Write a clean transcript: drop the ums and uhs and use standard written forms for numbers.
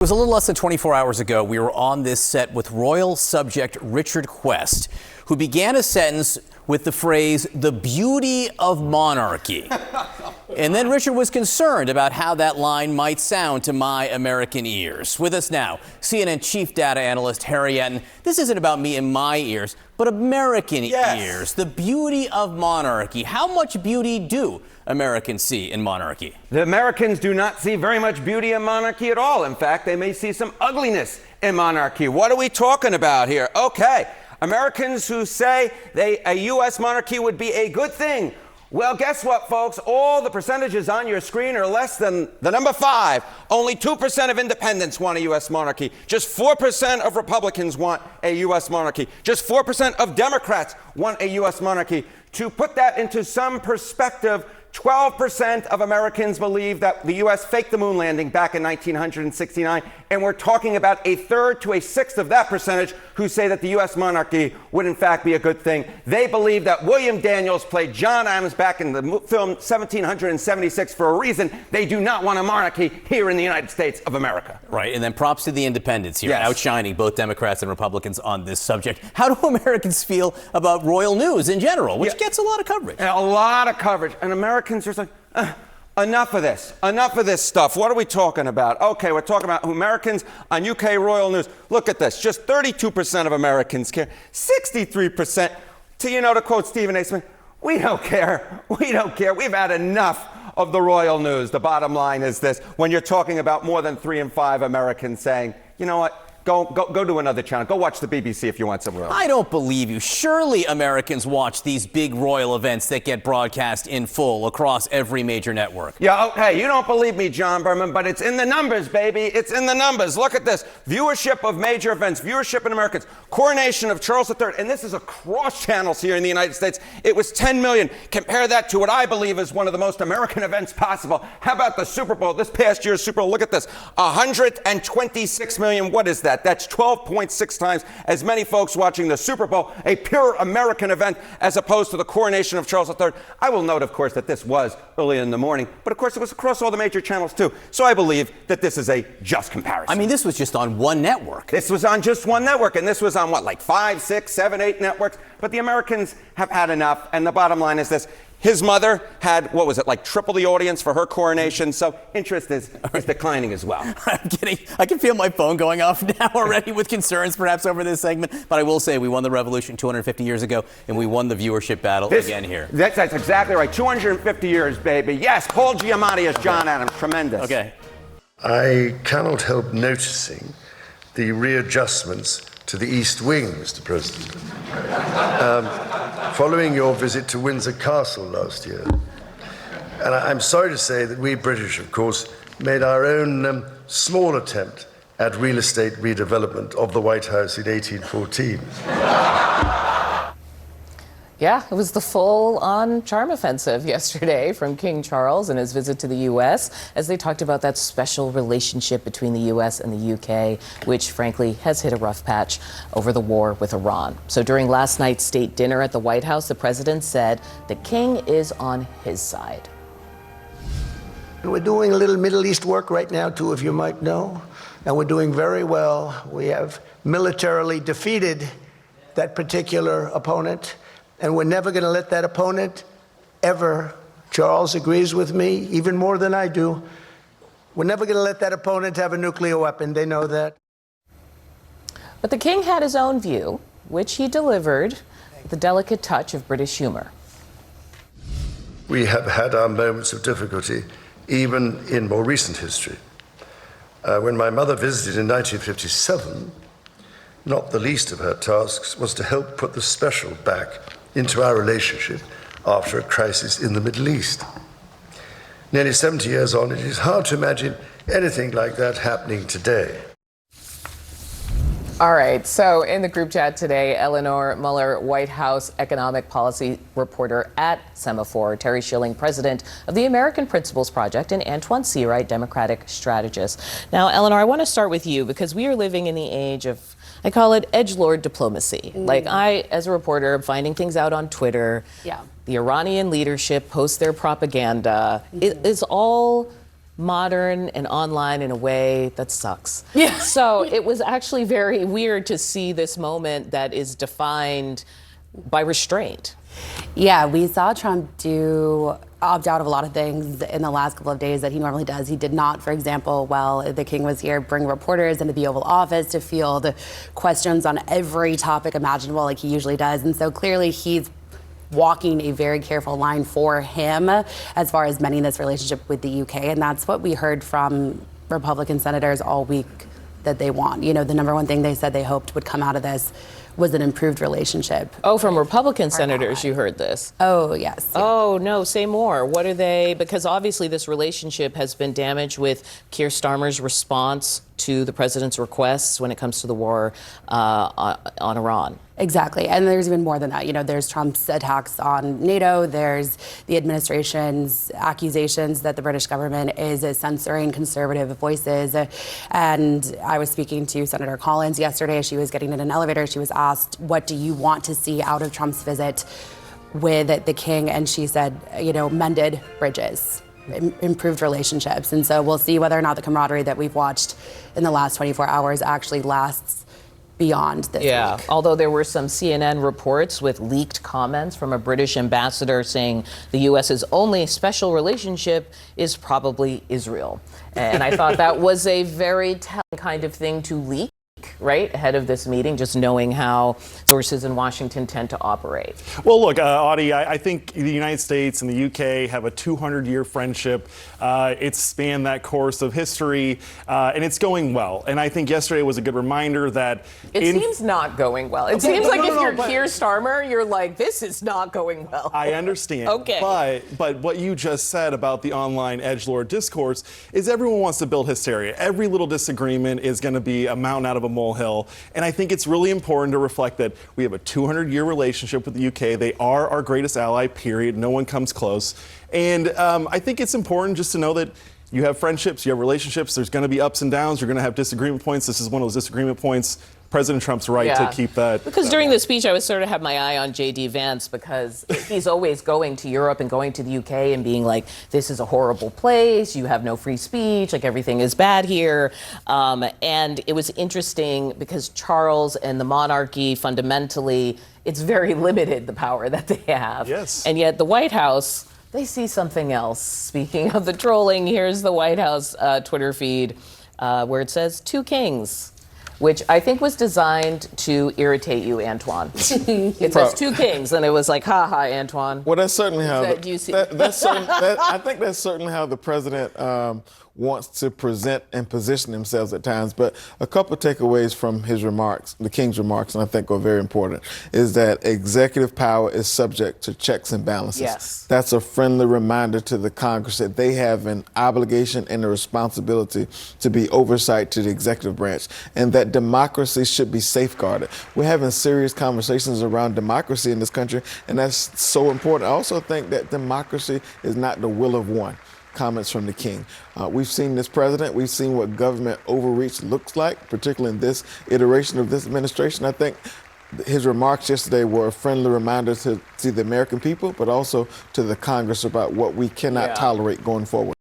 It was a little less than 24 hours ago. We were on this set with royal subject Richard Quest, who began a sentence with the phrase, "the beauty of monarchy." And then Richard was concerned about how that line might sound to my American ears. With us now, CNN chief data analyst Harry Enten. This isn't about me and my ears, but American ears. The beauty of monarchy. How much beauty do Americans see in monarchy? The Americans do not see very much beauty in monarchy at all. In fact, they may see some ugliness in monarchy. What are we talking about here? Okay, Americans who say a U.S. monarchy would be a good thing. Well, guess what, folks? All the percentages on your screen are less than the number 5. Only 2% of independents want a U.S. monarchy. Just 4% of Republicans want a U.S. monarchy. Just 4% of Democrats want a U.S. monarchy. To put that into some perspective, 12% of Americans believe that the U.S. faked the moon landing back in 1969, and we're talking about a third to a sixth of that percentage who say that the U.S. monarchy would in fact be a good thing. They believe that William Daniels played John Adams back in the film 1776 for a reason. They do not want a monarchy here in the United States of America. Right, and then props to the independents here, yes, outshining both Democrats and Republicans on this subject. How do Americans feel about royal news in general, which gets a lot of coverage? A lot of coverage, and Americans are just like, enough of this stuff. What are we talking about? Okay, we're talking about Americans on UK royal news. Look at this. Just 32% of Americans care. 63%, to quote Stephen A. Smith, we don't care. We don't care. We've had enough of the royal news. The bottom line is this. When you're talking about more than 3 in 5 Americans saying, you know what? Go to another channel. Go watch the BBC if you want some royal. I don't believe you. Surely Americans watch these big royal events that get broadcast in full across every major network. Yeah, okay, you don't believe me, John Berman, but it's in the numbers, baby. It's in the numbers. Look at this. Viewership of major events, viewership in Americans. Coronation of Charles III, and this is across channels here in the United States. It was 10 million. Compare that to what I believe is one of the most American events possible. How about the Super Bowl? This past year's Super Bowl, look at this. 126 million. What is that? That's 12.6 times as many folks watching the Super Bowl, a pure American event, as opposed to the coronation of Charles III. I will note, of course, that this was early in the morning, but of course it was across all the major channels too. So I believe that this is a just comparison. I mean, this was just on one network. This was on just one network, and this was on what, like 5, 6, 7, 8 networks? But the Americans have had enough, and the bottom line is this. His mother had, what was it, like triple the audience for her coronation, so interest is declining as well. I'm kidding. I can feel my phone going off now already with concerns perhaps over this segment, but I will say we won the revolution 250 years ago, and we won the viewership battle again here. That's exactly right. 250 years, baby. Yes, Paul Giamatti as John Adams. Tremendous. Okay. I cannot help noticing the readjustments to the East Wing, Mr. President. Following your visit to Windsor Castle last year. And I'm sorry to say that we British, of course, made our own small attempt at real estate redevelopment of the White House in 1814. Yeah, it was the full-on charm offensive yesterday from King Charles and his visit to the U.S. as they talked about that special relationship between the U.S. and the U.K., which frankly has hit a rough patch over the war with Iran. So during last night's state dinner at the White House, the president said the king is on his side. We're doing a little Middle East work right now, too, if you might know, and we're doing very well. We have militarily defeated that particular opponent. And we're never going to let that opponent ever, Charles agrees with me, even more than I do, we're never going to let that opponent have a nuclear weapon. They know that. But the king had his own view, which he delivered with a delicate touch of British humor. We have had our moments of difficulty, even in more recent history. When my mother visited in 1957, not the least of her tasks was to help put the special back into our relationship after a crisis in the Middle East. Nearly 70 years on, it is hard to imagine anything like that happening today. All right, so in the group chat today, Eleanor Mueller, White House economic policy reporter at Semaphore, Terry Schilling, president of the American Principles Project, and Antoine Seawright, Democratic strategist. Now, Eleanor, I want to start with you because we are living in the age of, I call it edgelord diplomacy. Like I, as a reporter, am finding things out on Twitter. Yeah. The Iranian leadership posts their propaganda. It is all modern and online in a way that sucks. Yeah. So it was actually very weird to see this moment that is defined by restraint. Yeah, we saw Trump opt out of a lot of things in the last couple of days that he normally does. He did not, for example, while the king was here, bring reporters into the Oval Office to field questions on every topic imaginable like he usually does. And so clearly he's walking a very careful line for him as far as mending this relationship with the UK. And that's what we heard from Republican senators all week that they want. You know, the number one thing they said they hoped would come out of this was an improved relationship. Oh, from Republican senators, you heard this? Oh, yes. Yeah. Oh, no, say more. What are they? Because obviously this relationship has been damaged with Keir Starmer's response to the president's requests when it comes to the war on Iran. Exactly. And there's even more than that. You know, there's Trump's attacks on NATO. There's the administration's accusations that the British government is censoring conservative voices. And I was speaking to Senator Collins yesterday. She was getting in an elevator. She was asked, what do you want to see out of Trump's visit with the king? And she said, you know, mended bridges, improved relationships. And so we'll see whether or not the camaraderie that we've watched in the last 24 hours actually lasts beyond this week. Although there were some CNN reports with leaked comments from a British ambassador saying the U.S.'s only special relationship is probably Israel. And I thought that was a very telling kind of thing to leak, right, ahead of this meeting, just knowing how sources in Washington tend to operate. Well, look, Audie, I think the United States and the UK have a 200-year friendship. It's spanned that course of history, and it's going well. And I think yesterday was a good reminder that it seems not going well. It seems like if you're Keir Starmer, you're like, this is not going well. I understand. Okay. But what you just said about the online edgelord discourse is everyone wants to build hysteria. Every little disagreement is going to be a mountain out of a molehill. And I think it's really important to reflect that we have a 200-year relationship with the UK. They are our greatest ally, period. No one comes close. And I think it's important just to know that you have friendships, you have relationships. There's going to be ups and downs. You're going to have disagreement points. This is one of those disagreement points. President Trump's right to keep that. Because during the speech, I was sort of had my eye on J.D. Vance because he's always going to Europe and going to the UK and being like, this is a horrible place. You have no free speech. Like, everything is bad here. And it was interesting because Charles and the monarchy, fundamentally, it's very limited, the power that they have. Yes. And yet the White House, they see something else. Speaking of the trolling, here's the White House Twitter feed where it says, 2 kings. Which I think was designed to irritate you, Antoine. It says 2 kings, and it was like, ha ha, Antoine. Well, that's certainly how. Do you see? I think that's certainly how the president wants to present and position themselves at times. But a couple of takeaways from his remarks, the king's remarks, and I think are very important, is that executive power is subject to checks and balances. Yes. That's a friendly reminder to the Congress that they have an obligation and a responsibility to be oversight to the executive branch, and that democracy should be safeguarded. We're having serious conversations around democracy in this country, and that's so important. I also think that democracy is not the will of one. Comments from the king. We've seen this president. We've seen what government overreach looks like, particularly in this iteration of this administration. I think his remarks yesterday were a friendly reminder to the American people, but also to the Congress about what we cannot tolerate going forward.